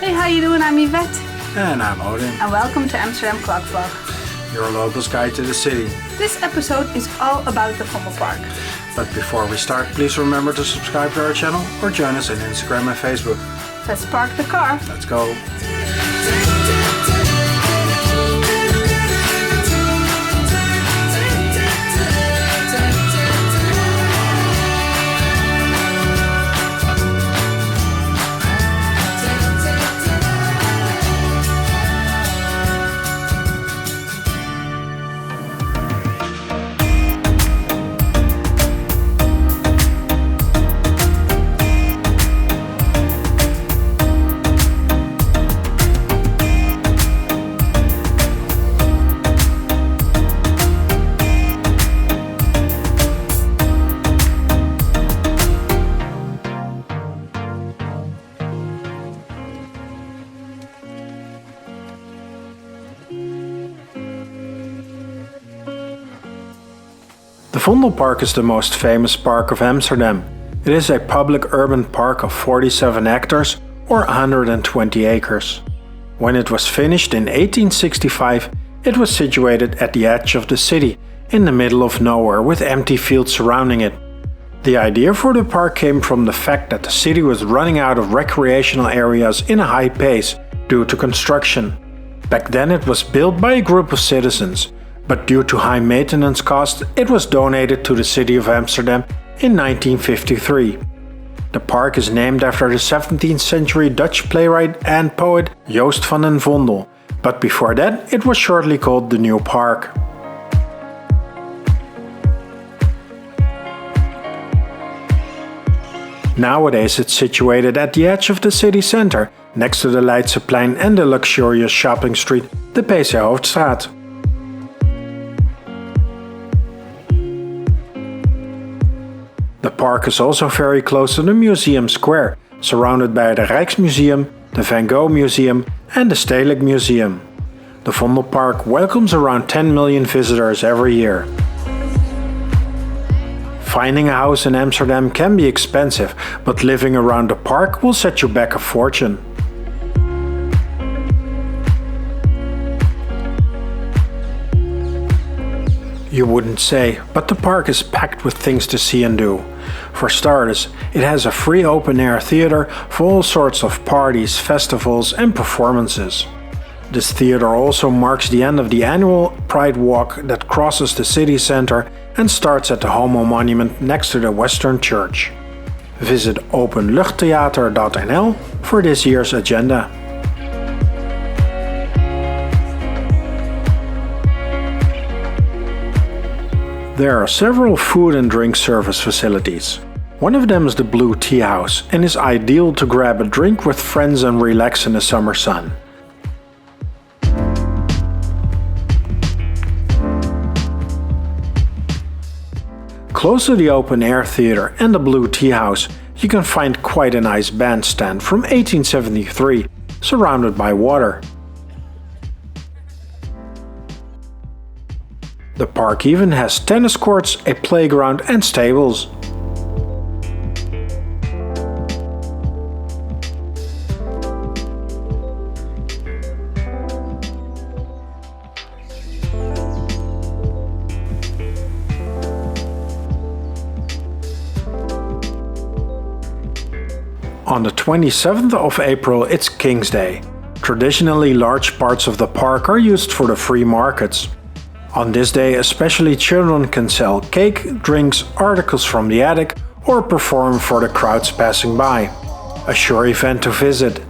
Hey, how you doing? I'm Yvette. And I'm Odin. And welcome to Amsterdam Clog vlog. Your local's guide to the city. This episode is all about the Vondelpark. But before we start, please remember to subscribe to our channel or join us on Instagram and Facebook. Let's park the car. Let's go. The Vondelpark is the most famous park of Amsterdam. It is a public urban park of 47 hectares or 120 acres. When it was finished in 1865, it was situated at the edge of the city, in the middle of nowhere with empty fields surrounding it. The idea for the park came from the fact that the city was running out of recreational areas in a high pace due to construction. Back then it was built by a group of citizens, but due to high maintenance costs, it was donated to the city of Amsterdam in 1953. The park is named after the 17th century Dutch playwright and poet Joost van den Vondel, but before that it was shortly called the New Park. Nowadays it's situated at the edge of the city center, next to the Leidseplein and the luxurious shopping street, the PC Hoofdstraat. The park is also very close to the Museum Square, surrounded by the Rijksmuseum, the Van Gogh Museum and the Stedelijk Museum. The Vondelpark welcomes around 10 million visitors every year. Finding a house in Amsterdam can be expensive, but living around the park will set you back a fortune. You wouldn't say, but the park is packed with things to see and do. For starters, it has a free open-air theater for all sorts of parties, festivals and performances. This theater also marks the end of the annual Pride Walk that crosses the city center and starts at the Homo Monument next to the Western Church. Visit openluchttheater.nl for this year's agenda. There are several food and drink service facilities. One of them is the Blue Tea House and is ideal to grab a drink with friends and relax in the summer sun. Close to the open air theater and the Blue Tea House, you can find quite a nice bandstand from 1873, surrounded by water. The park even has tennis courts, a playground and stables. On the 27th of April it's Kingsday. Traditionally, large parts of the park are used for the free markets. On this day especially children can sell cake, drinks, articles from the attic or perform for the crowds passing by. A sure event to visit.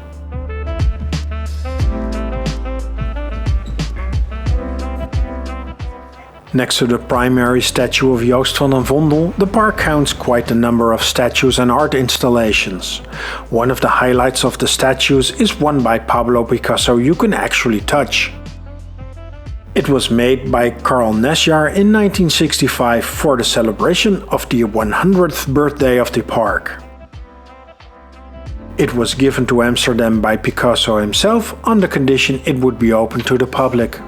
Next to the primary statue of Joost van den Vondel, the park counts quite a number of statues and art installations. One of the highlights of the statues is one by Pablo Picasso you can actually touch. It was made by Carl Nesjar in 1965 for the celebration of the 100th birthday of the park. It was given to Amsterdam by Picasso himself on the condition it would be open to the public.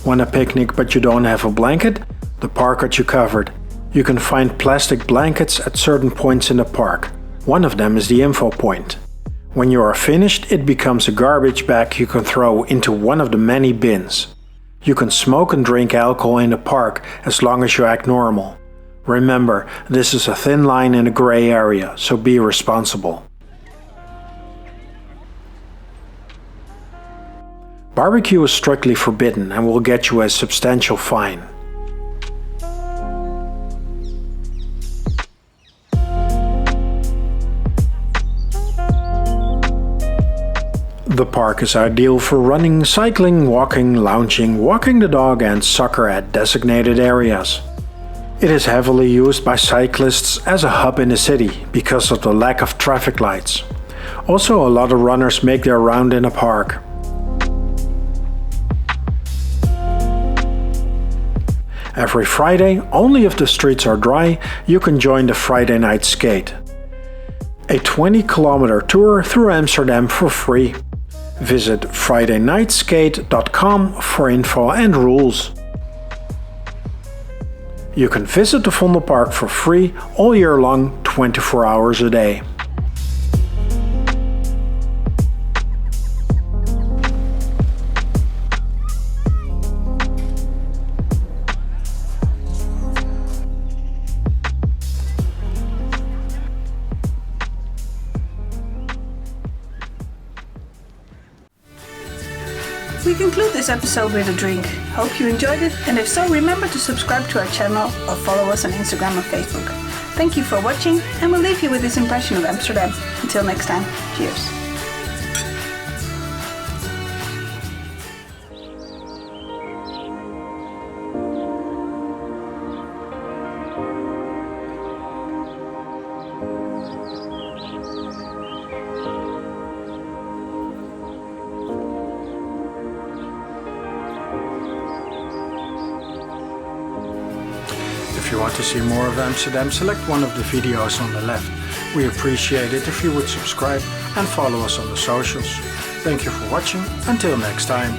Want a picnic but you don't have a blanket? The park got you covered. You can find plastic blankets at certain points in the park. One of them is the info point. When you are finished, it becomes a garbage bag you can throw into one of the many bins. You can smoke and drink alcohol in the park as long as you act normal. Remember, this is a thin line in a gray area, so be responsible. Barbecue is strictly forbidden and will get you a substantial fine. The park is ideal for running, cycling, walking, lounging, walking the dog and soccer at designated areas. It is heavily used by cyclists as a hub in the city because of the lack of traffic lights. Also, a lot of runners make their round in the park. Every Friday, only if the streets are dry, you can join the Friday night skate. A 20-kilometer tour through Amsterdam for free. Visit fridaynightskate.com for info and rules. You can visit the Vondelpark for free all year long, 24 hours a day. We conclude this episode with a drink. Hope you enjoyed it, and if so, remember to subscribe to our channel or follow us on Instagram or Facebook. Thank you for watching, and we'll leave you with this impression of Amsterdam. Until next time, cheers. If you want to see more of Amsterdam, select one of the videos on the left. We appreciate it if you would subscribe and follow us on the socials. Thank you for watching. Until next time.